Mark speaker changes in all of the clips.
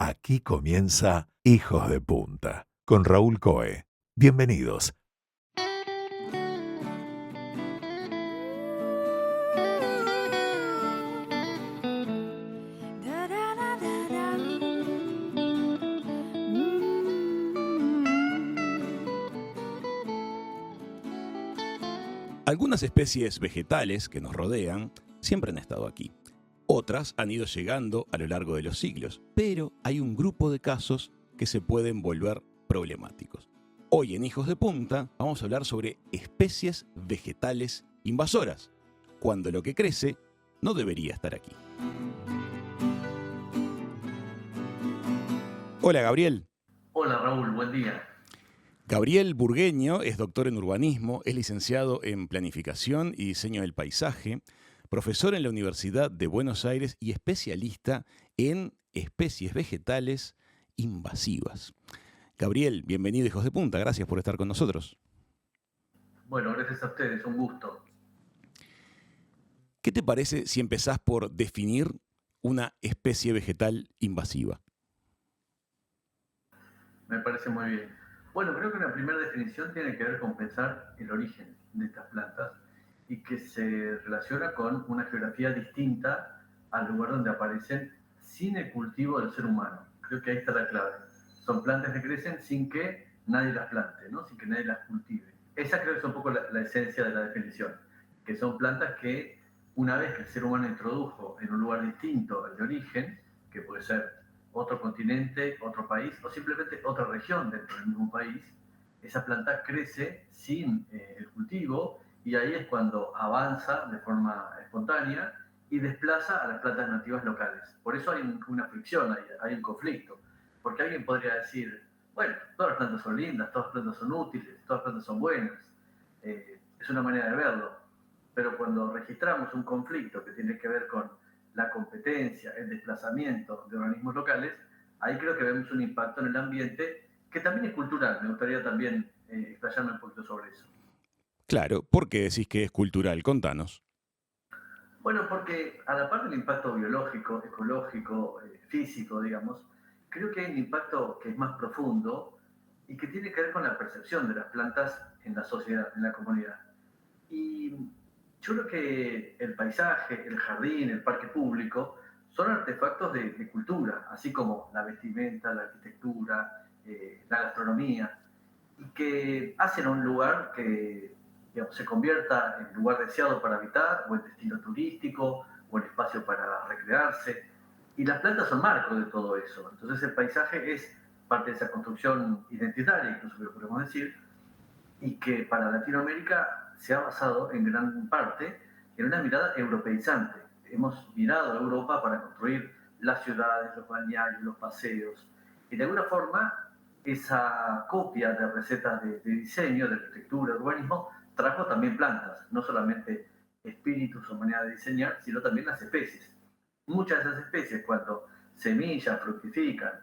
Speaker 1: Aquí comienza Hijos de Punta con Raúl Coe. Bienvenidos.
Speaker 2: Algunas especies vegetales que nos rodean siempre han estado aquí. Otras han ido llegando a lo largo de los siglos, pero hay un grupo de casos que se pueden volver problemáticos. Hoy en Hijos de Punta vamos a hablar sobre especies vegetales invasoras, cuando lo que crece no debería estar aquí. Hola Gabriel.
Speaker 3: Hola Raúl, buen día.
Speaker 2: Gabriel Burgueño es doctor en urbanismo, es licenciado en planificación y diseño del paisaje, profesor en la Universidad de Buenos Aires y especialista en especies vegetales invasivas. Gabriel, bienvenido a Hijos de Punta, gracias por estar con nosotros.
Speaker 3: Bueno, gracias a ustedes, un gusto.
Speaker 2: ¿Qué te parece si empezás por definir una especie vegetal invasiva?
Speaker 3: Me parece muy bien. Bueno, creo que una primera definición tiene que ver con pensar el origen de estas plantas y que se relaciona con una geografía distinta al lugar donde aparecen sin el cultivo del ser humano. Creo que ahí está la clave. Son plantas que crecen sin que nadie las plante, ¿no? Sin que nadie las cultive. Esa creo que es un poco la esencia de la definición, que son plantas que una vez que el ser humano introdujo en un lugar distinto al de origen, que puede ser otro continente, otro país o simplemente otra región dentro del mismo país, esa planta crece sin el cultivo y ahí es cuando avanza de forma espontánea y desplaza a las plantas nativas locales. Por eso hay una fricción, hay un conflicto, porque alguien podría decir, bueno, todas las plantas son lindas, todas las plantas son útiles, todas las plantas son buenas, es una manera de verlo, pero cuando registramos un conflicto que tiene que ver con la competencia, el desplazamiento de organismos locales, ahí creo que vemos un impacto en el ambiente que también es cultural. Me gustaría también explayarme un poquito sobre eso.
Speaker 2: Claro, ¿por qué decís que es cultural? Contanos.
Speaker 3: Bueno, porque a la par del impacto biológico, ecológico, físico, digamos, creo que hay un impacto que es más profundo y que tiene que ver con la percepción de las plantas en la sociedad, en la comunidad. Y yo creo que el paisaje, el jardín, el parque público son artefactos de cultura, así como la vestimenta, la arquitectura, la gastronomía, y que hacen a un lugar que digamos, se convierta en lugar deseado para habitar, o en destino turístico, o en espacio para recrearse. Y las plantas son marco de todo eso. Entonces el paisaje es parte de esa construcción identitaria, incluso lo podemos decir, y que para Latinoamérica se ha basado en gran parte en una mirada europeizante. Hemos mirado a Europa para construir las ciudades, los balnearios, los paseos, y de alguna forma esa copia de recetas de diseño, de arquitectura, de urbanismo, trajo también plantas, no solamente espíritus o manera de diseñar, sino también las especies. Muchas de esas especies, cuando semillas, fructifican,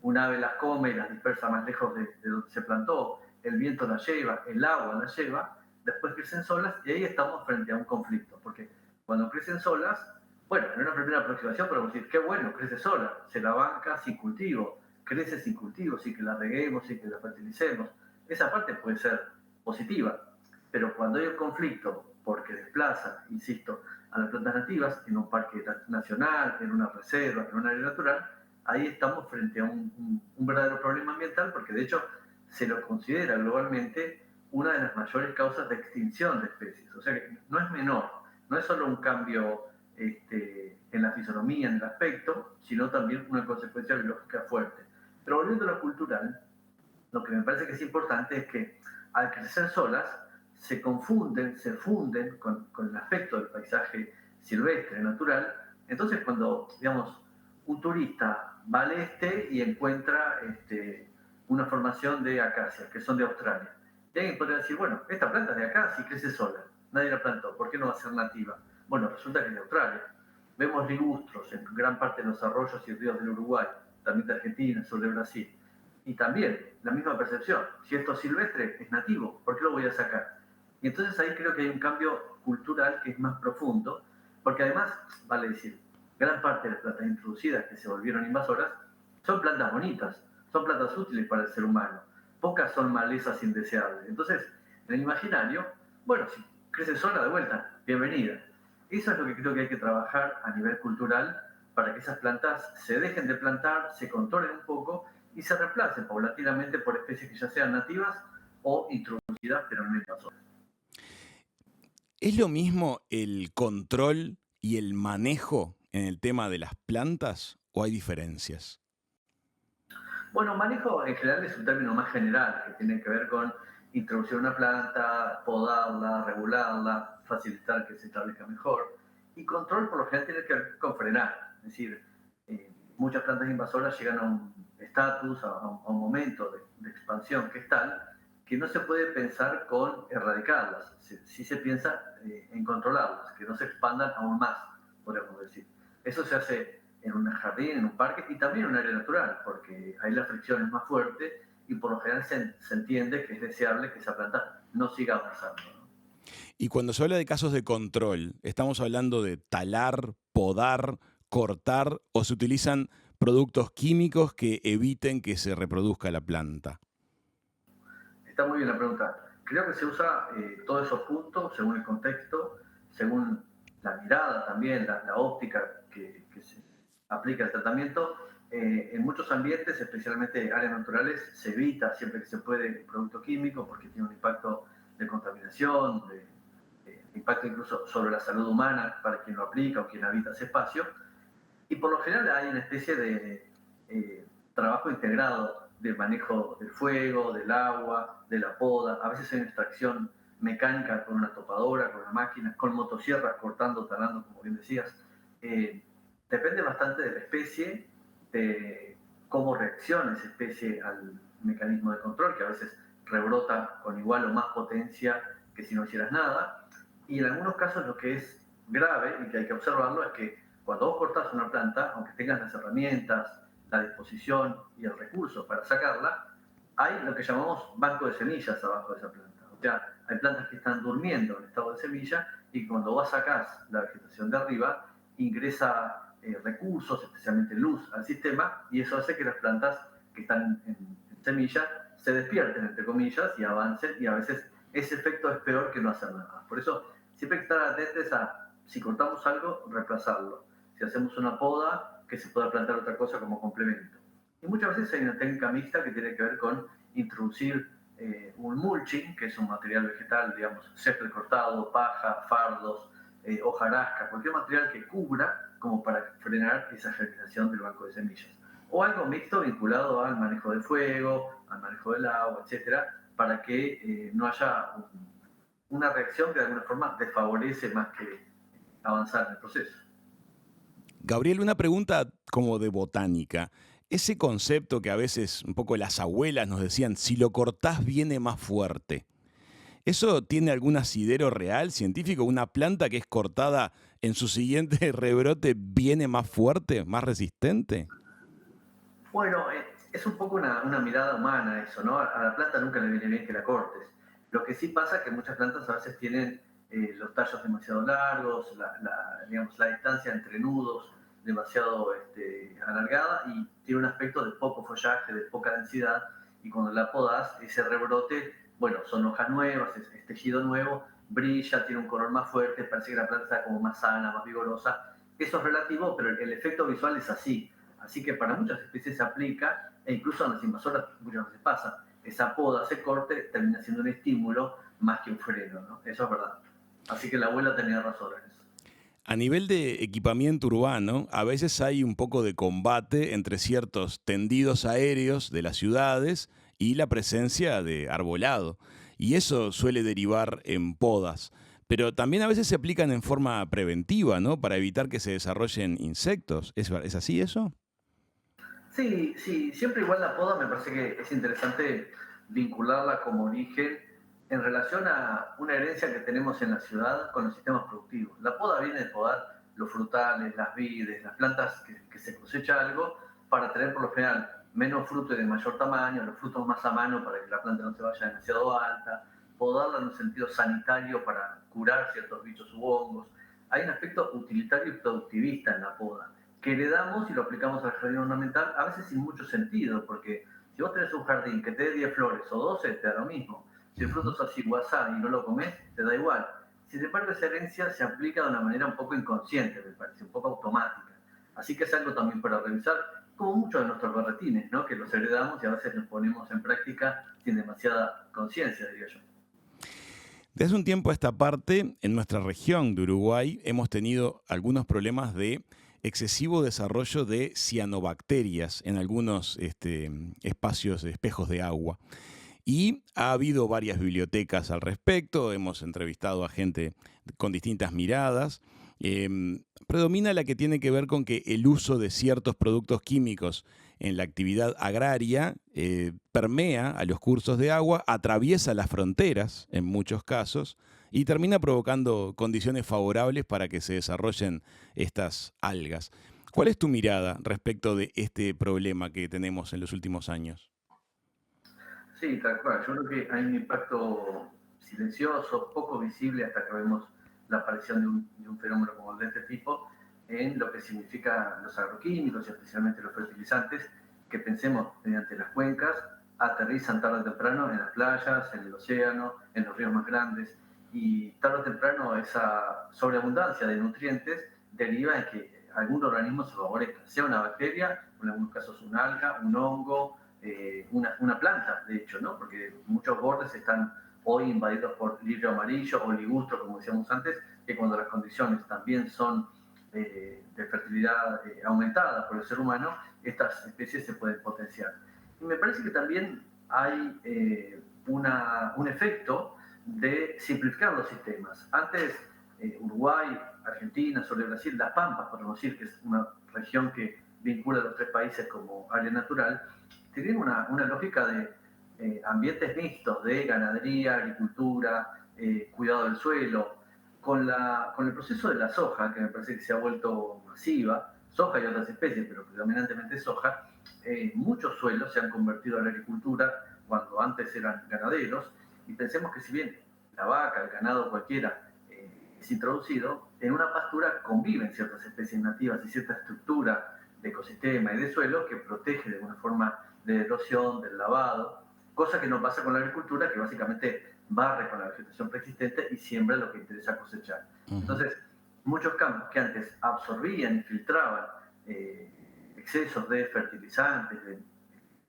Speaker 3: un ave las come y las dispersa más lejos de donde se plantó, el viento las lleva, el agua las lleva, después crecen solas y ahí estamos frente a un conflicto, porque cuando crecen solas, bueno, en una primera aproximación podemos decir, qué bueno, crece sola, se la banca sin cultivo, crece sin cultivo, sin que la reguemos, sin que la fertilicemos. Esa parte puede ser positiva, pero cuando hay un conflicto porque desplaza, insisto, a las plantas nativas en un parque nacional, en una reserva, en un área natural, ahí estamos frente a un verdadero problema ambiental porque de hecho se lo considera globalmente una de las mayores causas de extinción de especies. O sea que no es menor, no es solo un cambio en la fisonomía, en el aspecto, sino también una consecuencia biológica fuerte. Pero volviendo a lo cultural, lo que me parece que es importante es que al crecer solas se confunden, se funden con el aspecto del paisaje silvestre, natural. Entonces cuando, digamos, un turista va al este y encuentra una formación de acacias, que son de Australia. Y alguien podría decir, bueno, esta planta es de acá, si crece sola, nadie la plantó, ¿por qué no va a ser nativa? Bueno, resulta que es de Australia. Vemos ligustros en gran parte de los arroyos y ríos del Uruguay, también de Argentina, sur de Brasil. Y también la misma percepción, si esto es silvestre, es nativo, ¿por qué lo voy a sacar? Y entonces ahí creo que hay un cambio cultural que es más profundo, porque además, vale decir, gran parte de las plantas introducidas que se volvieron invasoras son plantas bonitas, son plantas útiles para el ser humano. Pocas son malezas indeseables. Entonces, en el imaginario, bueno, si crece sola de vuelta, bienvenida. Eso es lo que creo que hay que trabajar a nivel cultural para que esas plantas se dejen de plantar, se controlen un poco y se reemplacen paulatinamente por especies que ya sean nativas o introducidas, pero no invasoras.
Speaker 2: ¿Es lo mismo el control y el manejo en el tema de las plantas o hay diferencias?
Speaker 3: Bueno, manejo en general es un término más general que tiene que ver con introducir una planta, podarla, regularla, facilitar que se establezca mejor. Y control por lo general tiene que ver con frenar. Es decir, muchas plantas invasoras llegan a un estatus, a un momento de expansión que es tal que no se puede pensar con erradicarlas. Sí se piensa en controlarlas, que no se expandan aún más, podríamos decir. Eso se hace en un jardín, en un parque y también en un área natural, porque ahí la fricción es más fuerte y por lo general se entiende que es deseable que esa planta no siga avanzando, ¿no?
Speaker 2: Y cuando se habla de casos de control, ¿estamos hablando de talar, podar, cortar o se utilizan productos químicos que eviten que se reproduzca la planta?
Speaker 3: Está muy bien la pregunta. Creo que se usa todos esos puntos según el contexto, según la mirada también, la óptica que se aplica al tratamiento. En muchos ambientes, especialmente áreas naturales, se evita siempre que se puede el producto químico porque tiene un impacto de contaminación, de impacto incluso sobre la salud humana para quien lo aplica o quien habita ese espacio. Y por lo general hay una especie de trabajo integrado de manejo del fuego, del agua, de la poda. A veces hay una extracción mecánica con una topadora, con una máquina, con motosierras cortando, talando, como bien decías. Eh, Depende bastante de la especie, de cómo reacciona esa especie al mecanismo de control, que a veces rebrota con igual o más potencia que si no hicieras nada. Y en algunos casos lo que es grave y que hay que observarlo es que cuando vos cortás una planta, aunque tengas las herramientas, la disposición y el recurso para sacarla, hay lo que llamamos banco de semillas abajo de esa planta. O sea, hay plantas que están durmiendo en estado de semilla y cuando vos sacás la vegetación de arriba, ingresa recursos, especialmente luz, al sistema y eso hace que las plantas que están en semilla se despierten, entre comillas, y avancen y a veces ese efecto es peor que no hacer nada. Por eso siempre hay que estar atentos a, si cortamos algo, reemplazarlo. Si hacemos una poda, que se pueda plantar otra cosa como complemento. Y muchas veces hay una técnica mixta que tiene que ver con introducir un mulching, que es un material vegetal, digamos, césped cortado, paja, fardos, hojarasca, cualquier material que cubra como para frenar esa germinación del banco de semillas. O algo mixto vinculado al manejo del fuego, al manejo del agua, etcétera, para que no haya una reacción que de alguna forma desfavorece más que avanzar en el proceso.
Speaker 2: Gabriel, una pregunta como de botánica. Ese concepto que a veces un poco las abuelas nos decían, si lo cortás viene más fuerte. ¿Eso tiene algún asidero real, científico? ¿Una planta que es cortada en su siguiente rebrote viene más fuerte, más resistente?
Speaker 3: Bueno, es un poco una mirada humana eso, ¿no? A la planta nunca le viene bien que la cortes. Lo que sí pasa es que muchas plantas a veces tienen los tallos demasiado largos, digamos, la distancia entre nudos demasiado alargada y tiene un aspecto de poco follaje, de poca densidad, y cuando la podas, ese rebrote, bueno, son hojas nuevas, es tejido nuevo, brilla, tiene un color más fuerte, parece que la planta está como más sana, más vigorosa. Eso es relativo, pero el efecto visual es así. Así que para muchas especies se aplica, e incluso en las invasoras muchas veces pasa. Esa poda, ese corte, termina siendo un estímulo más que un freno, ¿no? Eso es verdad. Así que la abuela tenía razón en eso.
Speaker 2: A nivel de equipamiento urbano, a veces hay un poco de combate entre ciertos tendidos aéreos de las ciudades y la presencia de arbolado. Y eso suele derivar en podas. Pero también a veces se aplican en forma preventiva, ¿no? Para evitar que se desarrollen insectos. ¿Es así eso?
Speaker 3: Sí, sí, siempre igual la poda me parece que es interesante vincularla como origen en relación a una herencia que tenemos en la ciudad con los sistemas productivos. La poda viene de podar los frutales, las vides, las plantas que se cosecha algo para tener por lo general menos fruto y de mayor tamaño, los frutos más a mano para que la planta no se vaya demasiado alta, podarla en un sentido sanitario para curar ciertos bichos u hongos. Hay un aspecto utilitario y productivista en la poda que le damos y lo aplicamos al jardín ornamental, a veces sin mucho sentido, porque si vos tenés un jardín que te dé 10 flores o 12, te da lo mismo. Si el fruto es así, WhatsApp, y no lo comes, te da igual. Sin embargo, esa herencia se aplica de una manera un poco inconsciente, me parece, un poco automática. Así que es algo también para revisar, como muchos de nuestros berretines, ¿no? Que los heredamos y a veces los ponemos en práctica sin demasiada conciencia, diría yo.
Speaker 2: Desde hace un tiempo a esta parte, en nuestra región de Uruguay, hemos tenido algunos problemas de excesivo desarrollo de cianobacterias en algunos espacios, espejos de agua. Y ha habido varias bibliotecas al respecto, hemos entrevistado a gente con distintas miradas. Predomina la que tiene que ver con que el uso de ciertos productos químicos en la actividad agraria permea a los cursos de agua, atraviesa las fronteras en muchos casos y termina provocando condiciones favorables para que se desarrollen estas algas. ¿Cuál es tu mirada respecto de este problema que tenemos en los últimos años?
Speaker 3: Sí, tal cual. Yo creo que hay un impacto silencioso, poco visible hasta que vemos la aparición de un fenómeno como el de este tipo en lo que significa los agroquímicos y especialmente los fertilizantes que pensemos mediante las cuencas aterrizan tarde o temprano en las playas, en el océano, en los ríos más grandes y tarde o temprano esa sobreabundancia de nutrientes deriva en que algún organismo se favorezca, sea una bacteria, en algunos casos un alga, un hongo, una planta, de hecho, ¿no? Porque muchos bordes están hoy invadidos por lirio amarillo o ligustro, como decíamos antes, que cuando las condiciones también son de fertilidad aumentada por el ser humano, estas especies se pueden potenciar. Y me parece que también hay un efecto de simplificar los sistemas. Antes, Uruguay, Argentina, sobre Brasil, Las Pampas, por no decir que es una región que vincula a los tres países como área natural, tenían una lógica de ambientes mixtos de ganadería, agricultura, cuidado del suelo. Con el proceso de la soja, que me parece que se ha vuelto masiva, soja y otras especies, pero predominantemente soja, muchos suelos se han convertido a la agricultura cuando antes eran ganaderos, y pensemos que si bien la vaca, el ganado cualquiera es introducido, en una pastura conviven ciertas especies nativas y cierta estructura de ecosistema y de suelo que protege de alguna forma de erosión, del lavado, cosa que no pasa con la agricultura, que básicamente barre con la vegetación preexistente y siembra lo que interesa cosechar. Entonces, muchos campos que antes absorbían y filtraban excesos de fertilizantes, de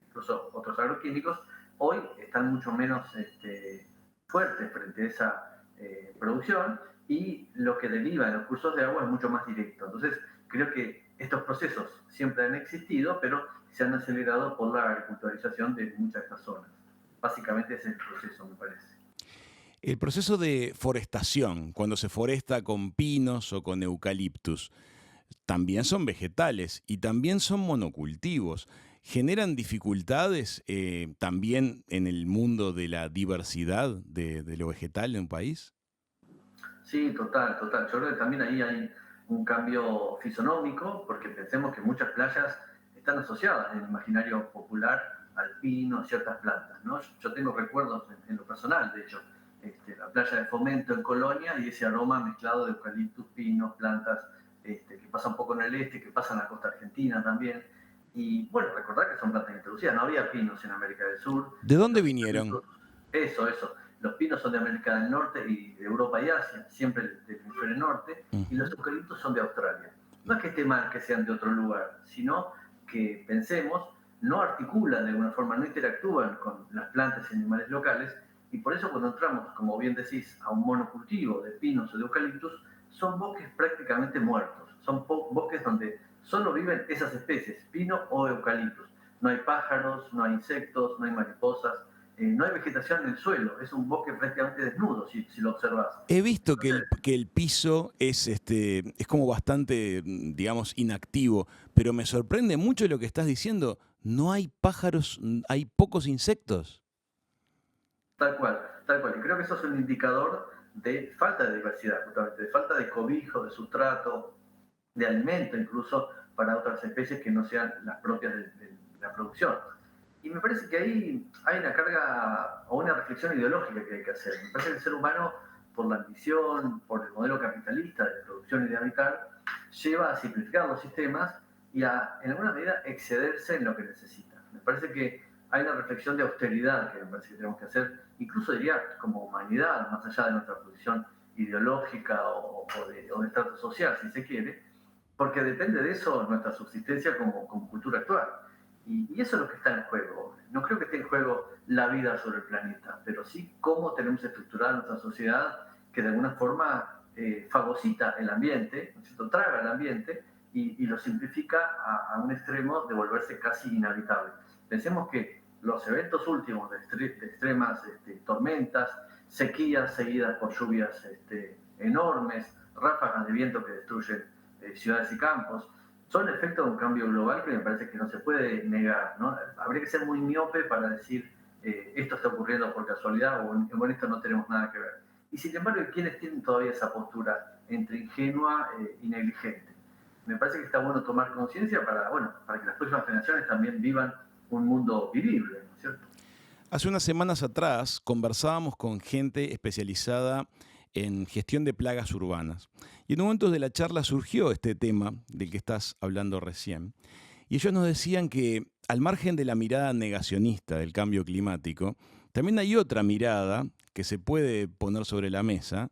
Speaker 3: incluso otros agroquímicos, hoy están mucho menos fuertes frente a esa producción y lo que deriva en los cursos de agua es mucho más directo. Entonces, creo que estos procesos siempre han existido, pero se han acelerado por la agriculturalización de muchas de estas zonas. Básicamente ese es el proceso, me parece.
Speaker 2: El proceso de forestación, cuando se foresta con pinos o con eucaliptus, también son vegetales y también son monocultivos. ¿Generan dificultades también en el mundo de la diversidad de lo vegetal en un país?
Speaker 3: Sí, total, total. Yo creo que también ahí hay un cambio fisonómico, porque pensemos que muchas playas están asociadas en el imaginario popular al pino, a ciertas plantas, ¿no? Yo tengo recuerdos en lo personal, de hecho, la playa de Fomento en Colonia y ese aroma mezclado de eucaliptus, pinos, plantas que pasa un poco en el este, que pasa en la costa argentina también. Y bueno, recordar que son plantas introducidas, no había pinos en América del Sur.
Speaker 2: ¿De dónde
Speaker 3: Los
Speaker 2: vinieron?
Speaker 3: eucaliptus, eso. Los pinos son de América del Norte y de Europa y Asia, siempre del hemisferio norte, y los eucaliptos son de Australia. No es que esté mal que sean de otro lugar, sino que pensemos, no articulan de alguna forma, no interactúan con las plantas y animales locales, y por eso cuando entramos, como bien decís, a un monocultivo de pinos o de eucaliptus, son bosques prácticamente muertos, son bosques donde solo viven esas especies, pino o eucaliptus. No hay pájaros, no hay insectos, no hay mariposas, no hay vegetación en el suelo, es un bosque prácticamente desnudo si lo observas.
Speaker 2: He visto que
Speaker 3: Entonces,
Speaker 2: que el piso es como bastante, digamos, inactivo, pero me sorprende mucho lo que estás diciendo. No hay pájaros, hay pocos insectos.
Speaker 3: tal cual, tal cual. Y creo que eso es un indicador de falta de diversidad, justamente, de falta de cobijo, de sustrato, de alimento incluso para otras especies que no sean las propias de la producción. Y me parece que ahí hay una carga o una reflexión ideológica que hay que hacer. Me parece que el ser humano, por la ambición, por el modelo capitalista de producción y de habitar, lleva a simplificar los sistemas y a, en alguna medida, excederse en lo que necesita. Me parece que hay una reflexión de austeridad que me parece que tenemos que hacer, incluso diría como humanidad, más allá de nuestra posición ideológica o de estrato social, si se quiere, porque depende de eso nuestra subsistencia como cultura actual. Y eso es lo que está en juego. No creo que esté en juego la vida sobre el planeta, pero sí cómo tenemos estructurada nuestra sociedad que de alguna forma fagocita el ambiente, ¿no es cierto? Traga el ambiente y lo simplifica a un extremo de volverse casi inhabitable. Pensemos que los eventos últimos de extremas tormentas, sequías seguidas por lluvias enormes, ráfagas de viento que destruyen ciudades y campos, son efectos de un cambio global que me parece que no se puede negar, ¿no? Habría que ser muy miope para decir esto está ocurriendo por casualidad o con esto no tenemos nada que ver. Y sin embargo, hay quienes tienen todavía esa postura entre ingenua y negligente. Me parece que está bueno tomar conciencia para que las próximas generaciones también vivan un mundo vivible, ¿no es cierto?
Speaker 2: Hace unas semanas atrás conversábamos con gente especializada en gestión de plagas urbanas. Y en un momento de la charla surgió este tema del que estás hablando recién. Y ellos nos decían que al margen de la mirada negacionista del cambio climático, también hay otra mirada que se puede poner sobre la mesa,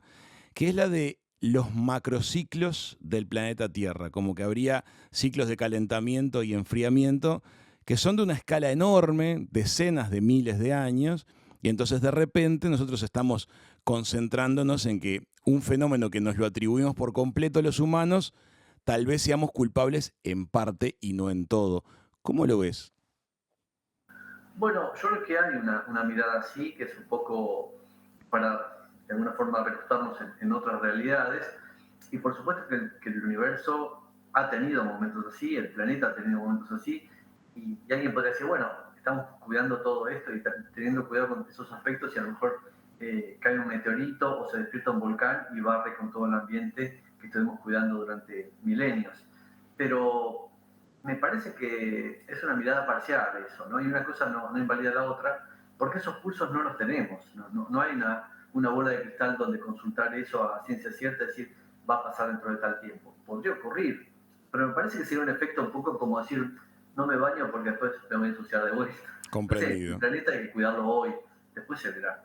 Speaker 2: que es la de los macrociclos del planeta Tierra, como que habría ciclos de calentamiento y enfriamiento que son de una escala enorme, decenas de miles de años, y entonces de repente nosotros estamos concentrándonos en que un fenómeno que nos lo atribuimos por completo los humanos, tal vez seamos culpables en parte y no en todo. ¿Cómo lo ves?
Speaker 3: Bueno, yo creo que hay una mirada así, que es un poco para, de alguna forma, recostarnos en otras realidades. Y por supuesto que el universo ha tenido momentos así, el planeta ha tenido momentos así, y alguien podría decir, bueno, estamos cuidando todo esto y teniendo cuidado con esos aspectos y a lo mejor cae un meteorito o se despierta un volcán y barre con todo el ambiente que estuvimos cuidando durante milenios. Pero me parece que es una mirada parcial eso, ¿no? Y una cosa no invalida la otra, porque esos pulsos no los tenemos, no hay una bola de cristal donde consultar eso a ciencia cierta y decir va a pasar dentro de tal tiempo. Podría ocurrir, pero me parece que sería un efecto un poco como decir no me baño porque después me voy a ensuciar de vuelta. No sé, el
Speaker 2: Comprendido.
Speaker 3: planeta hay que cuidarlo hoy, después se verá.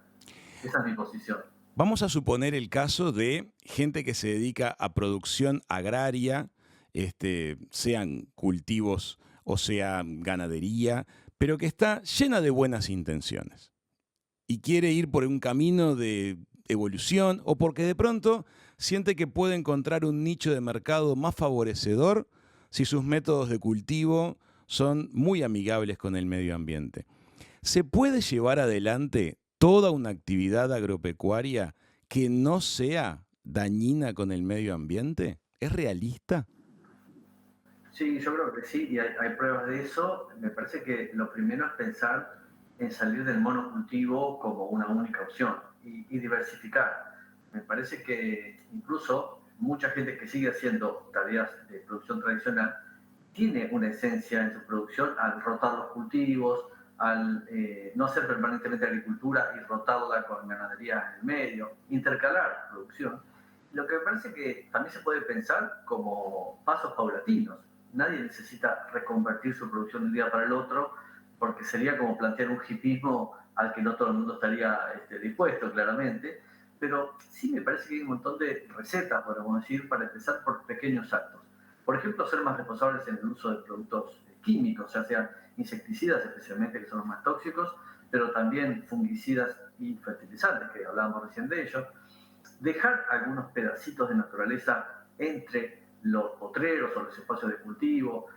Speaker 3: Esa es mi posición.
Speaker 2: Vamos a suponer el caso de gente que se dedica a producción agraria, sean cultivos o sea ganadería, pero que está llena de buenas intenciones y quiere ir por un camino de evolución o porque de pronto siente que puede encontrar un nicho de mercado más favorecedor si sus métodos de cultivo son muy amigables con el medio ambiente. ¿Se puede llevar adelante toda una actividad agropecuaria que no sea dañina con el medio ambiente? ¿Es realista?
Speaker 3: Sí, yo creo que sí, y hay pruebas de eso. Me parece que lo primero es pensar en salir del monocultivo como una única opción y diversificar. Me parece que incluso mucha gente que sigue haciendo tareas de producción tradicional tiene una esencia en su producción al rotar los cultivos, al no hacer permanentemente agricultura y rotarla con ganadería en el medio, intercalar producción. Lo que me parece que también se puede pensar como pasos paulatinos. Nadie necesita reconvertir su producción de un día para el otro, porque sería como plantear un hipismo al que no todo el mundo estaría dispuesto, claramente. Pero sí me parece que hay un montón de recetas, podemos decir, para empezar por pequeños actos. Por ejemplo, ser más responsables en el uso de productos químicos, ya sean insecticidas especialmente, que son los más tóxicos, pero también fungicidas y fertilizantes, que hablábamos recién de ellos. Dejar algunos pedacitos de naturaleza entre los potreros o los espacios de cultivo,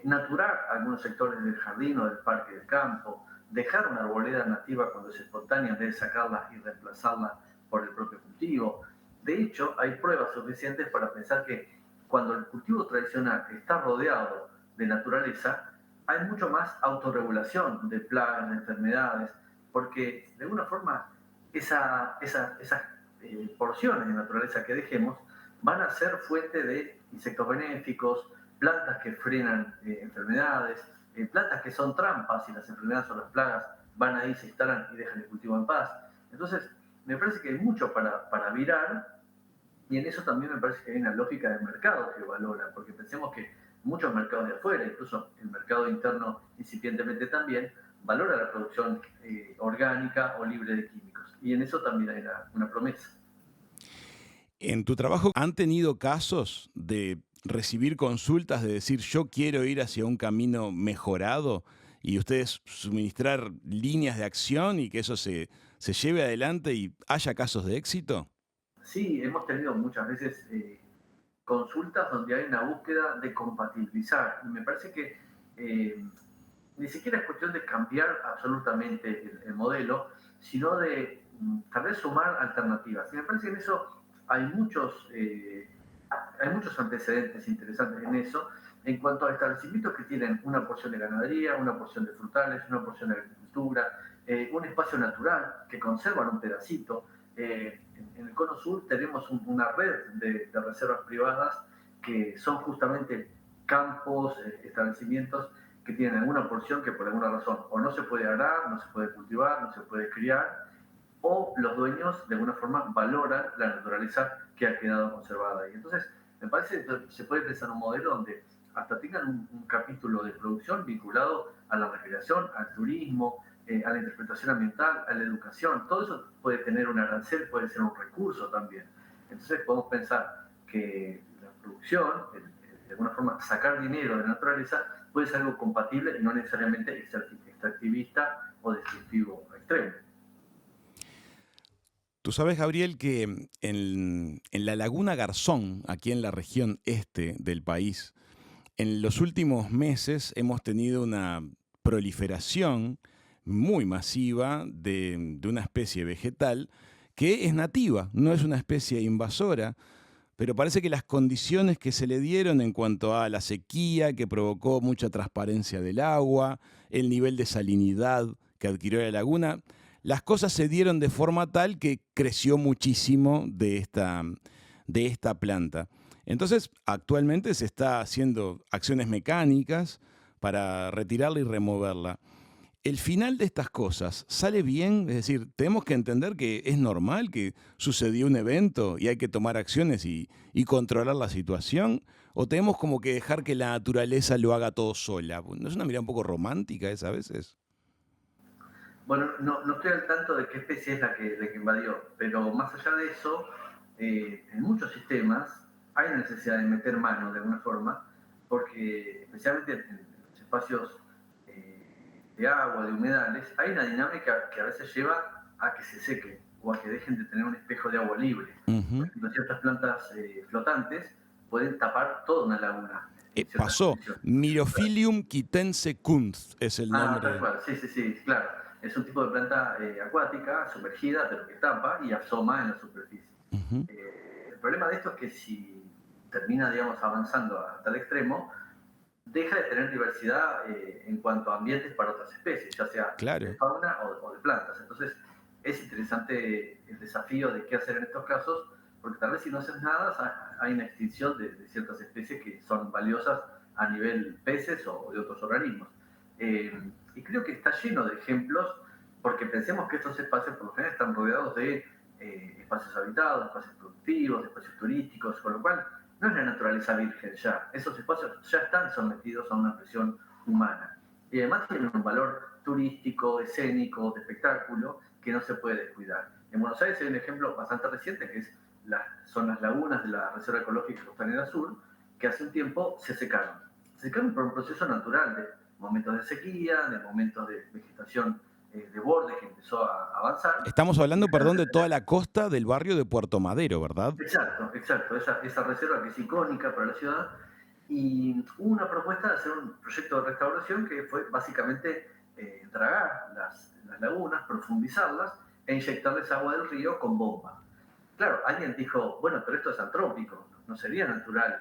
Speaker 3: naturar algunos sectores del jardín o del parque del campo, dejar una arboleda nativa cuando es espontánea en vez de sacarla y reemplazarla por el propio cultivo. De hecho, hay pruebas suficientes para pensar que cuando el cultivo tradicional está rodeado de naturaleza, hay mucho más autorregulación de plagas, de enfermedades, porque de alguna forma esas porciones de naturaleza que dejemos van a ser fuente de insectos benéficos, plantas que frenan enfermedades, plantas que son trampas y las enfermedades o las plagas van ahí, se instalan y dejan el cultivo en paz. Entonces, me parece que hay mucho para virar Y en eso también me parece que hay una lógica de mercado que valora, porque pensemos que muchos mercados de afuera, incluso el mercado interno incipientemente también, valora la producción orgánica o libre de químicos. Y en eso también hay una promesa.
Speaker 2: En tu trabajo, ¿han tenido casos de recibir consultas de decir yo quiero ir hacia un camino mejorado y ustedes suministrar líneas de acción y que eso se lleve adelante y haya casos de éxito?
Speaker 3: Sí, hemos tenido muchas veces consultas donde hay una búsqueda de compatibilizar. Y me parece que ni siquiera es cuestión de cambiar absolutamente el modelo, sino de tal vez sumar alternativas. Y me parece que en eso hay muchos antecedentes interesantes en eso, en cuanto a establecimientos que tienen una porción de ganadería, una porción de frutales, una porción de agricultura, un espacio natural que conservan un pedacito. En el Cono Sur tenemos una red de reservas privadas que son justamente campos, establecimientos que tienen alguna porción que por alguna razón o no se puede arar, no se puede cultivar, no se puede criar, o los dueños de alguna forma valoran la naturaleza que ha quedado conservada. Y entonces me parece que se puede pensar un modelo donde hasta tengan un capítulo de producción vinculado a la recreación, al turismo, a la interpretación ambiental, a la educación. Todo eso puede tener un arancel, puede ser un recurso también. Entonces podemos pensar que la producción, de alguna forma sacar dinero de la naturaleza, puede ser algo compatible y no necesariamente extractivista o destructivo extremo.
Speaker 2: Tú sabes, Gabriel, que en la Laguna Garzón, aquí en la región este del país, en los últimos meses hemos tenido una proliferación muy masiva de una especie vegetal que es nativa, no es una especie invasora, pero parece que las condiciones que se le dieron en cuanto a la sequía, que provocó mucha transparencia del agua, el nivel de salinidad que adquirió la laguna, las cosas se dieron de forma tal que creció muchísimo de esta planta. Entonces, actualmente se está haciendo acciones mecánicas para retirarla y removerla. El final de estas cosas sale bien, es decir, tenemos que entender que es normal que sucedió un evento y hay que tomar acciones y controlar la situación, o tenemos como que dejar que la naturaleza lo haga todo sola. ¿No es una mirada un poco romántica esa a veces?
Speaker 3: Bueno, no estoy al tanto de qué especie es la que invadió, pero más allá de eso, en muchos sistemas hay una necesidad de meter mano de alguna forma, porque especialmente en los espacios de agua, de humedales, hay una dinámica que a veces lleva a que se sequen o a que dejen de tener un espejo de agua libre. Por
Speaker 2: Ujú.
Speaker 3: ejemplo, ciertas plantas flotantes pueden tapar toda una laguna en ciertas
Speaker 2: Pasó.
Speaker 3: condiciones.
Speaker 2: Myrophilium quitense kunth es el
Speaker 3: Ah, tal
Speaker 2: nombre.
Speaker 3: cual, sí, sí, sí, claro. Es un tipo de planta acuática, sumergida, pero que tapa y asoma en la superficie.
Speaker 2: Ujú.
Speaker 3: El problema de esto es que si termina, digamos, avanzando a tal extremo, deja de tener diversidad en cuanto a ambientes para otras especies, ya sea de
Speaker 2: Claro.
Speaker 3: fauna o de plantas. Entonces, es interesante el desafío de qué hacer en estos casos, porque tal vez si no haces nada, hay una extinción de ciertas especies que son valiosas a nivel peces o de otros organismos. Y creo que está lleno de ejemplos, porque pensemos que estos espacios por lo general están rodeados de espacios habitados, espacios productivos, espacios turísticos, con lo cual no es la naturaleza virgen ya. Esos espacios ya están sometidos a una presión humana. Y además tienen un valor turístico, escénico, de espectáculo, que no se puede descuidar. En Buenos Aires hay un ejemplo bastante reciente, que son las lagunas de la Reserva Ecológica Costanera Sur, que hace un tiempo se secaron. Se secaron por un proceso natural de momentos de sequía, de momentos de vegetación de borde que empezó a avanzar.
Speaker 2: Estamos
Speaker 3: Y
Speaker 2: hablando, perdón, de toda la costa del barrio de Puerto Madero, ¿verdad?
Speaker 3: exacto, exacto. Esa reserva que es icónica para la ciudad. Y hubo una propuesta de hacer un proyecto de restauración que fue básicamente dragar las lagunas, profundizarlas e inyectarles agua del río con bomba. Claro, alguien dijo, bueno, pero esto es antrópico, no sería natural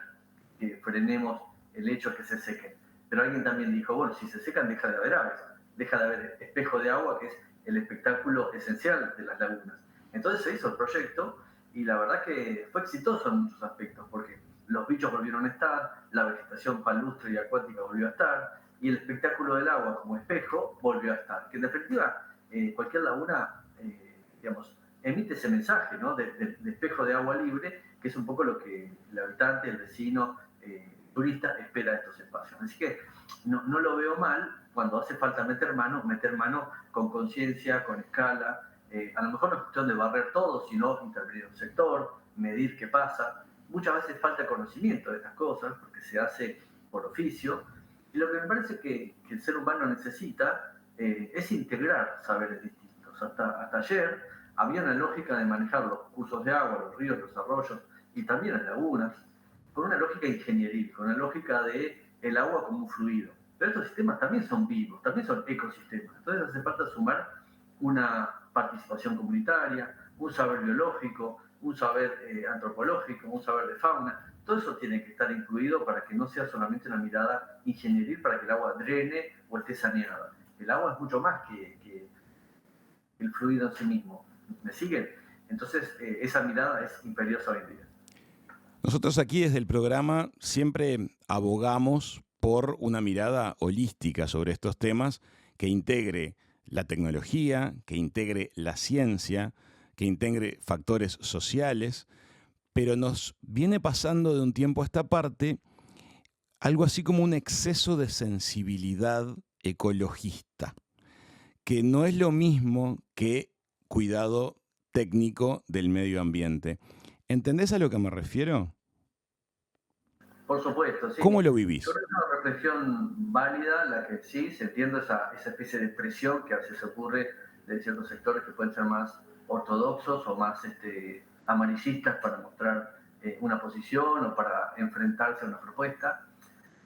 Speaker 3: que frenemos el hecho de que se sequen. Pero alguien también dijo, bueno, si se secan deja de haber aves, deja de haber espejo de agua, que es el espectáculo esencial de las lagunas. Entonces se hizo el proyecto y la verdad que fue exitoso en muchos aspectos, porque los bichos volvieron a estar, la vegetación palustre y acuática volvió a estar, y el espectáculo del agua como espejo volvió a estar. Que en definitiva, cualquier laguna, digamos, emite ese mensaje, ¿no? De espejo de agua libre, que es un poco lo que el habitante, el vecino, turista espera de estos espacios. Así que no lo veo mal cuando hace falta meter mano con conciencia, con escala. A lo mejor no es cuestión de barrer todo, sino intervenir un sector, medir qué pasa. Muchas veces falta conocimiento de estas cosas, porque se hace por oficio. Y lo que me parece que el ser humano necesita es integrar saberes distintos. Hasta ayer había una lógica de manejar los cursos de agua, los ríos, los arroyos y también las lagunas, con una lógica ingenieril, con una lógica de el agua como un fluido. Pero estos sistemas también son vivos, también son ecosistemas. Entonces hace falta sumar una participación comunitaria, un saber biológico, un saber antropológico, un saber de fauna. Todo eso tiene que estar incluido para que no sea solamente una mirada ingenieril para que el agua drene o esté saneada. El agua es mucho más que el fluido en sí mismo. ¿Me siguen? Entonces, esa mirada es imperiosa hoy en día.
Speaker 2: Nosotros aquí desde el programa siempre abogamos por una mirada holística sobre estos temas que integre la tecnología, que integre la ciencia, que integre factores sociales, pero nos viene pasando de un tiempo a esta parte algo así como un exceso de sensibilidad ecologista, que no es lo mismo que cuidado técnico del medio ambiente. ¿Entendés a lo que me refiero?
Speaker 3: Por supuesto, sí.
Speaker 2: ¿Cómo lo
Speaker 3: Yo
Speaker 2: vivís?
Speaker 3: creo que es una reflexión válida la que sí, se entiende esa especie de presión que a veces ocurre de ciertos sectores que pueden ser más ortodoxos o más amarillistas para mostrar una posición o para enfrentarse a una propuesta.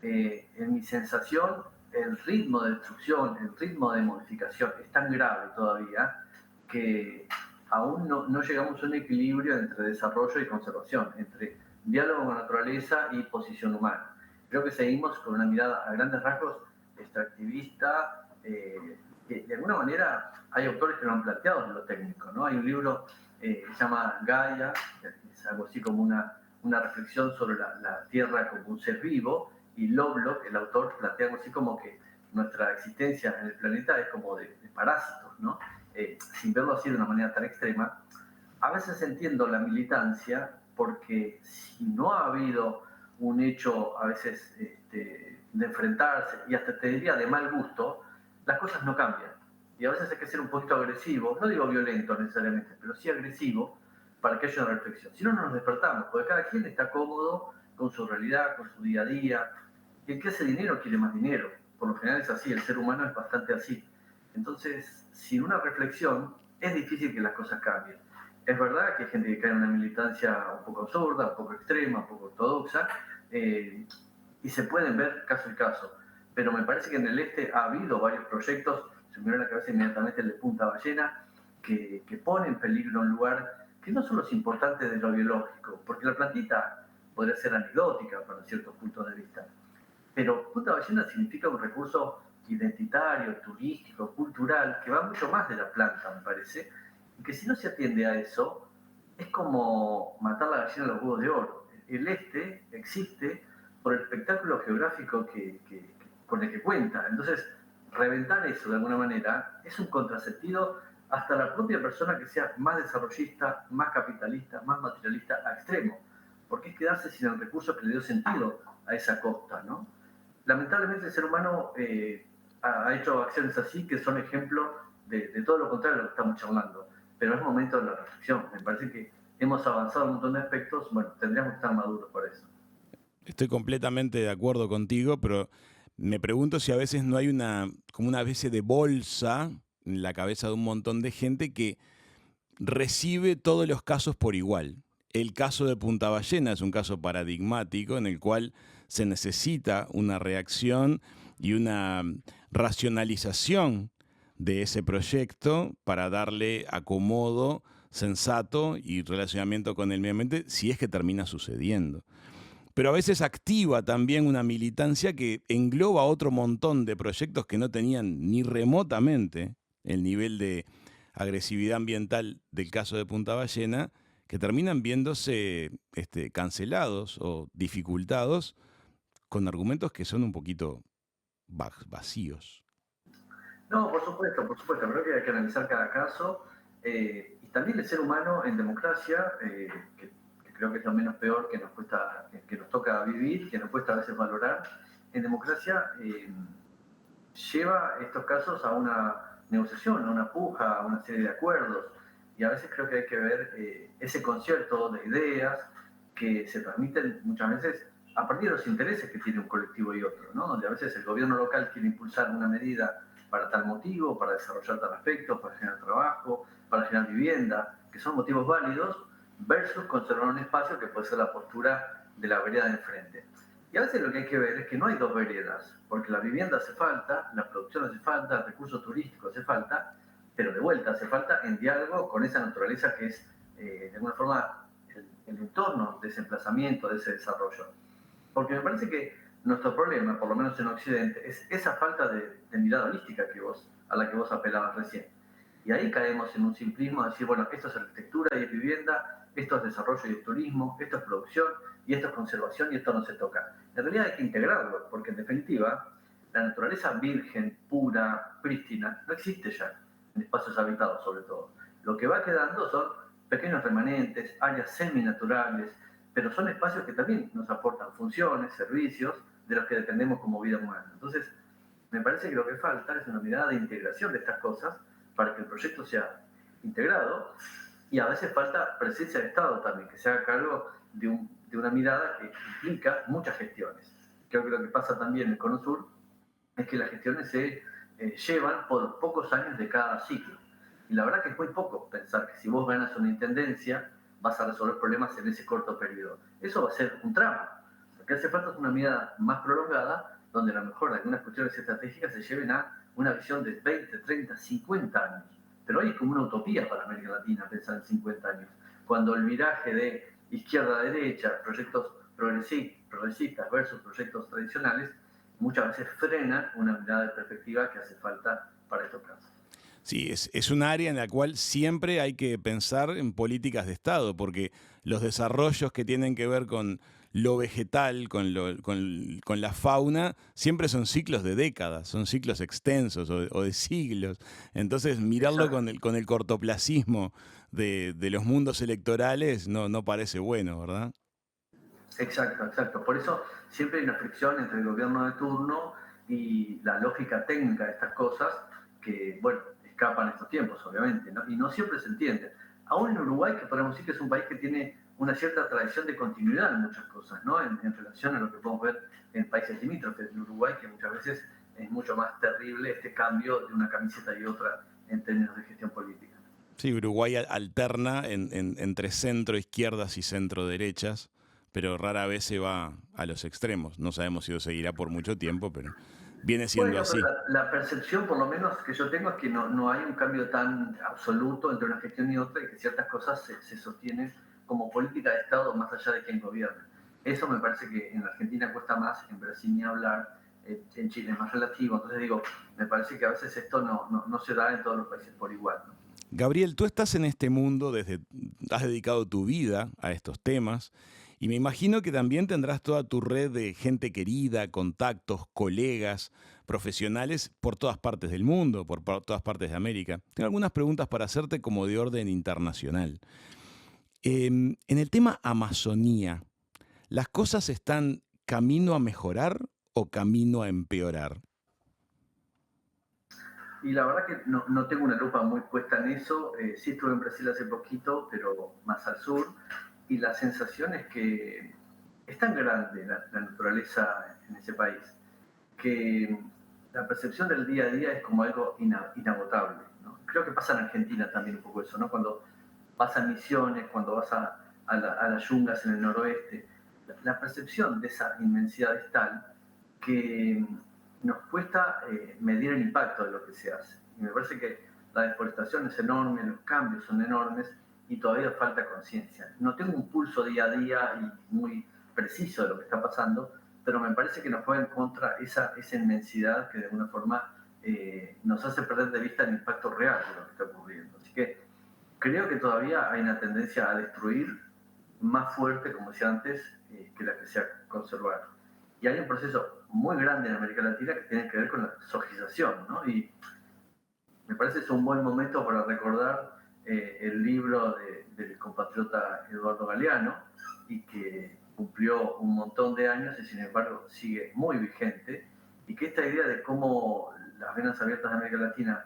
Speaker 3: En mi sensación, el ritmo de destrucción, el ritmo de modificación es tan grave todavía que aún no llegamos a un equilibrio entre desarrollo y conservación, entre diálogo con la naturaleza y posición humana. Creo que seguimos con una mirada a grandes rasgos extractivista, que de alguna manera hay autores que lo han planteado en lo técnico, ¿no? Hay un libro que se llama Gaia, que es algo así como una reflexión sobre la Tierra como un ser vivo, y Lovelock, el autor, plantea algo así como que nuestra existencia en el planeta es como de parásitos, ¿no? Sin verlo así de una manera tan extrema. A veces entiendo la militancia porque si no ha habido un hecho a veces de enfrentarse y hasta te diría de mal gusto, las cosas no cambian. Y a veces hay que ser un poquito agresivo, no digo violento necesariamente, pero sí agresivo para que haya una reflexión. Si no, no nos despertamos, porque cada quien está cómodo con su realidad, con su día a día. Y el que hace dinero quiere más dinero. Por lo general es así, el ser humano es bastante así. Entonces, sin una reflexión, es difícil que las cosas cambien. Es verdad que hay gente que cae en una militancia un poco absurda, un poco extrema, un poco ortodoxa, y se pueden ver caso y caso. Pero me parece que en el este ha habido varios proyectos, se me viene a la cabeza inmediatamente el de Punta Ballena, que pone en peligro un lugar que no solo es importante de lo biológico, porque la plantita podría ser anecdótica para ciertos puntos de vista, pero Punta Ballena significa un recurso identitario, turístico, cultural, que va mucho más de la planta, me parece, y que si no se atiende a eso, es como matar la gallina a los huevos de oro. El este existe por el espectáculo geográfico con el que cuenta. Entonces, reventar eso de alguna manera es un contrasentido hasta la propia persona que sea más desarrollista, más capitalista, más materialista a extremo, porque es quedarse sin el recurso que le dio sentido a esa costa, ¿no? Lamentablemente el ser humano ha hecho acciones así que son ejemplo de todo lo contrario de lo que estamos charlando. Pero es momento de la reflexión. Me parece que hemos avanzado en un montón de aspectos. Bueno, tendríamos que estar maduros por eso.
Speaker 2: Estoy completamente de acuerdo contigo, pero me pregunto si a veces no hay como una especie de bolsa en la cabeza de un montón de gente que recibe todos los casos por igual. El caso de Punta Ballena es un caso paradigmático en el cual se necesita una reacción y una racionalización de ese proyecto para darle acomodo sensato y relacionamiento con el medio ambiente si es que termina sucediendo. Pero a veces activa también una militancia que engloba otro montón de proyectos que no tenían ni remotamente el nivel de agresividad ambiental del caso de Punta Ballena, que terminan viéndose cancelados o dificultados con argumentos que son un poquito vacíos.
Speaker 3: No, por supuesto, por supuesto. Creo que hay que analizar cada caso. Y también el ser humano en democracia, que creo que es lo menos peor que nos cuesta, que nos toca vivir, que nos cuesta a veces valorar, en democracia lleva estos casos a una negociación, a una puja, a una serie de acuerdos. Y a veces creo que hay que ver ese concierto de ideas que se transmiten muchas veces a partir de los intereses que tiene un colectivo y otro, ¿no? Donde a veces el gobierno local quiere impulsar una medida para tal motivo, para desarrollar tal aspecto, para generar trabajo, para generar vivienda, que son motivos válidos, versus conservar un espacio que puede ser la postura de la vereda de enfrente. Y a veces lo que hay que ver es que no hay dos veredas, porque la vivienda hace falta, la producción hace falta, el recurso turístico hace falta, pero de vuelta hace falta en diálogo con esa naturaleza que es, de alguna forma, el entorno de ese emplazamiento, de ese desarrollo. Porque me parece que nuestro problema, por lo menos en Occidente, es esa falta de mirada holística a la que vos apelabas recién. Y ahí caemos en un simplismo de decir, bueno, esto es arquitectura y es vivienda, esto es desarrollo y es turismo, esto es producción y esto es conservación y esto no se toca. En realidad hay que integrarlo, porque en definitiva, la naturaleza virgen, pura, prístina, no existe ya en espacios habitados sobre todo. Lo que va quedando son pequeños remanentes, áreas seminaturales, pero son espacios que también nos aportan funciones, servicios, de los que dependemos como vida humana. Entonces, me parece que lo que falta es una mirada de integración de estas cosas para que el proyecto sea integrado, y a veces falta presencia del Estado también, que se haga cargo de una mirada que implica muchas gestiones. Creo que lo que pasa también en el Cono Sur es que las gestiones se llevan por pocos años de cada ciclo. Y la verdad que es muy poco pensar que si vos ganas una intendencia vas a resolver problemas en ese corto periodo. Eso va a ser un tramo. Lo que hace falta es una mirada más prolongada, donde a lo mejor algunas cuestiones estratégicas se lleven a una visión de 20, 30, 50 años. Pero hoy es como una utopía para América Latina pensar en 50 años, cuando el viraje de izquierda a derecha, proyectos progresistas versus proyectos tradicionales, muchas veces frenan una mirada de perspectiva que hace falta para estos casos.
Speaker 2: Sí, es un área en la cual siempre hay que pensar en políticas de Estado, porque los desarrollos que tienen que ver con lo vegetal, con la fauna, siempre son ciclos de décadas, son ciclos extensos o de siglos. Entonces, mirarlo
Speaker 3: Exacto.
Speaker 2: con el cortoplacismo de los mundos electorales no parece bueno, ¿verdad?
Speaker 3: Exacto, exacto. Por eso siempre hay una fricción entre el gobierno de turno y la lógica técnica de estas cosas que, bueno, escapan estos tiempos, obviamente, ¿no? Y no siempre se entiende. Aún en Uruguay, que podemos decir que es un país que tiene una cierta tradición de continuidad en muchas cosas, ¿no? En relación a lo que podemos ver en países limítrofes en Uruguay, que muchas veces es mucho más terrible este cambio de una camiseta y otra en términos de gestión política.
Speaker 2: Sí, Uruguay alterna entre centro izquierdas y centro derechas, pero rara vez se va a los extremos. No sabemos si lo seguirá por mucho tiempo, pero viene siendo
Speaker 3: Bueno, pero
Speaker 2: así.
Speaker 3: la percepción, por lo menos que yo tengo, es que no hay un cambio tan absoluto entre una gestión y otra, y que ciertas cosas se sostienen como política de Estado más allá de quien gobierna. Eso me parece que en Argentina cuesta más, en Brasil ni hablar, en Chile es más relativo. Entonces digo, me parece que a veces esto no se da en todos los países por igual, ¿no?
Speaker 2: Gabriel, tú estás en este mundo has dedicado tu vida a estos temas y me imagino que también tendrás toda tu red de gente querida, contactos, colegas, profesionales por todas partes del mundo, por todas partes de América. Tengo algunas preguntas para hacerte como de orden internacional. En el tema Amazonía, ¿las cosas están camino a mejorar o camino a empeorar?
Speaker 3: Y la verdad que no tengo una lupa muy puesta en eso. Sí estuve en Brasil hace poquito, pero más al sur. Y la sensación es que es tan grande la naturaleza en ese país que la percepción del día a día es como algo inagotable, ¿no? Creo que pasa en Argentina también un poco eso, ¿no? Cuando vas a Misiones, cuando vas a las yungas en el noroeste, la percepción de esa inmensidad es tal que nos cuesta medir el impacto de lo que se hace. Y me parece que la deforestación es enorme, los cambios son enormes y todavía falta conciencia. No tengo un pulso día a día y muy preciso de lo que está pasando, pero me parece que nos juega en contra esa inmensidad que de alguna forma nos hace perder de vista el impacto real de lo que está ocurriendo. Así que creo que todavía hay una tendencia a destruir más fuerte, como decía antes, que la que sea conservar. Y hay un proceso muy grande en América Latina que tiene que ver con la sojización, ¿no? Y me parece que es un buen momento para recordar el libro del compatriota Eduardo Galeano, y que cumplió un montón de años y sin embargo sigue muy vigente, y que esta idea de cómo las venas abiertas de América Latina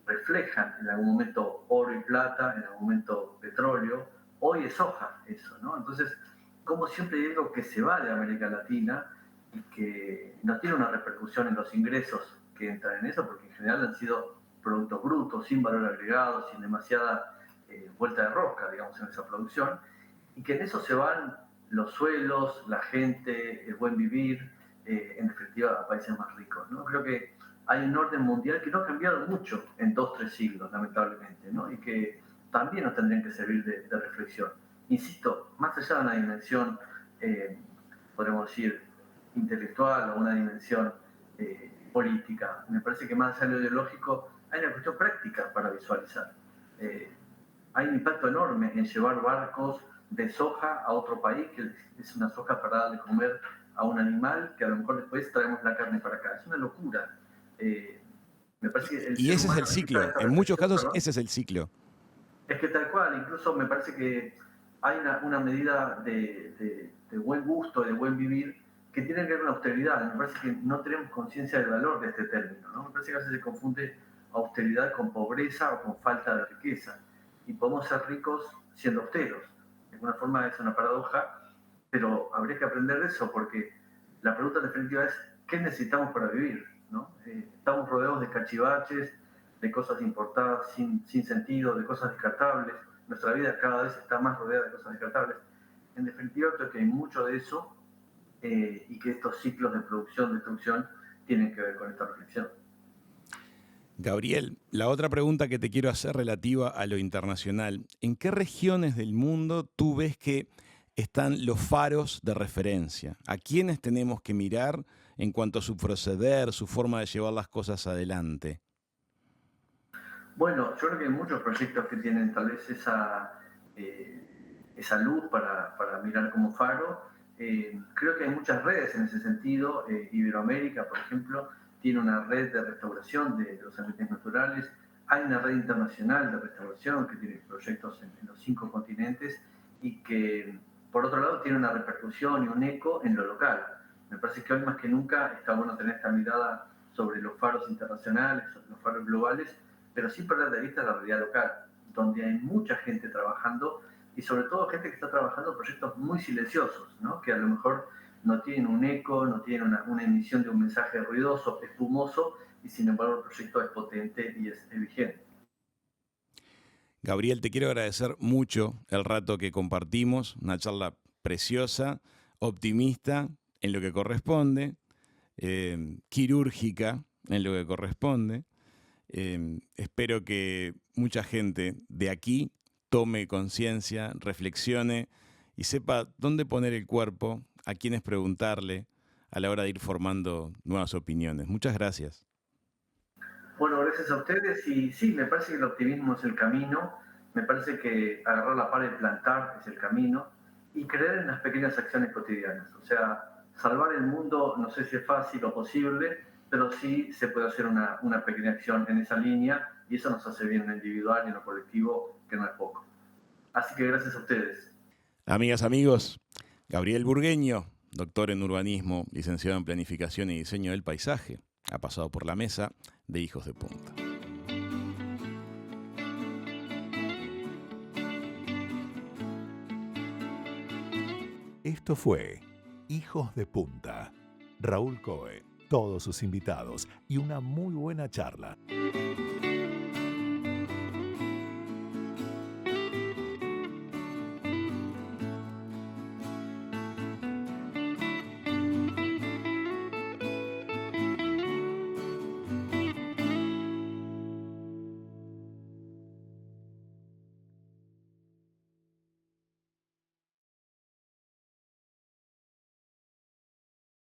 Speaker 3: reflejan en algún momento oro y plata, en algún momento petróleo, hoy es soja eso, ¿no? Entonces, como siempre hay algo que se va de América Latina y que no tiene una repercusión en los ingresos que entran en eso, porque en general han sido productos brutos, sin valor agregado, sin demasiada vuelta de rosca, digamos, en esa producción, y que en eso se van los suelos, la gente, el buen vivir, en definitiva, a países más ricos, ¿no? Creo que hay un orden mundial que no ha cambiado mucho en 2-3 siglos, lamentablemente, ¿no? Y que también nos tendrían que servir de reflexión. Insisto, más allá de una dimensión, podemos decir, intelectual o una dimensión política, me parece que más allá de lo ideológico hay una cuestión práctica para visualizar. Hay un impacto enorme en llevar barcos de soja a otro país, que es una soja para darle comer a un animal, que a lo mejor después traemos la carne para acá. Es una locura. Me parece que
Speaker 2: y ese es el ciclo, en muchos casos ese es el ciclo.
Speaker 3: Es que tal cual, incluso me parece que hay una medida de buen gusto, de buen vivir, que tiene que ver con la austeridad. Me parece que no tenemos conciencia del valor de este término, ¿no? Me parece que a veces se confunde austeridad con pobreza o con falta de riqueza. Y podemos ser ricos siendo austeros. De alguna forma es una paradoja, pero habría que aprender de eso, porque la pregunta definitiva es, ¿qué necesitamos para vivir? ¿No? Estamos rodeados de cachivaches, de cosas importadas sin sentido, de cosas descartables. Nuestra vida cada vez está más rodeada de cosas descartables. En definitiva, creo que hay mucho de eso y que estos ciclos de producción, destrucción, tienen que ver con esta reflexión.
Speaker 2: Gabriel, la otra pregunta que te quiero hacer relativa a lo internacional. ¿En qué regiones del mundo tú ves que están los faros de referencia? ¿A quiénes tenemos que mirar en cuanto a su proceder, su forma de llevar las cosas adelante?
Speaker 3: Bueno, yo creo que hay muchos proyectos que tienen tal vez esa luz para mirar como faro. Creo que hay muchas redes en ese sentido. Iberoamérica, por ejemplo, tiene una red de restauración de los ambientes naturales. Hay una red internacional de restauración que tiene proyectos en los 5 continentes y que, por otro lado, tiene una repercusión y un eco en lo local. Me parece que hoy más que nunca está bueno tener esta mirada sobre los faros internacionales, sobre los faros globales, pero sin perder de vista la realidad local, donde hay mucha gente trabajando y sobre todo gente que está trabajando en proyectos muy silenciosos, ¿no? Que a lo mejor no tienen un eco, no tienen una emisión de un mensaje ruidoso, espumoso, y sin embargo el proyecto es potente y es vigente.
Speaker 2: Gabriel, te quiero agradecer mucho el rato que compartimos, una charla preciosa, optimista en lo que corresponde, quirúrgica en lo que corresponde. Espero que mucha gente de aquí tome conciencia, reflexione y sepa dónde poner el cuerpo, a quiénes preguntarle a la hora de ir formando nuevas opiniones. Muchas gracias.
Speaker 3: Bueno, gracias a ustedes. Y sí, me parece que el optimismo es el camino. Me parece que agarrar la pala y plantar es el camino. Y creer en las pequeñas acciones cotidianas. O sea, salvar el mundo no sé si es fácil o posible, pero sí se puede hacer una pequeña acción en esa línea y eso nos hace bien en lo individual y en lo colectivo, que no es poco. Así que gracias a ustedes.
Speaker 2: Amigas, amigos, Gabriel Burgueño, doctor en urbanismo, licenciado en planificación y diseño del paisaje, ha pasado por la mesa de Hijos de Punta.
Speaker 1: Esto fue Hijos de Punta. Raúl Coe, todos sus invitados y una muy buena charla.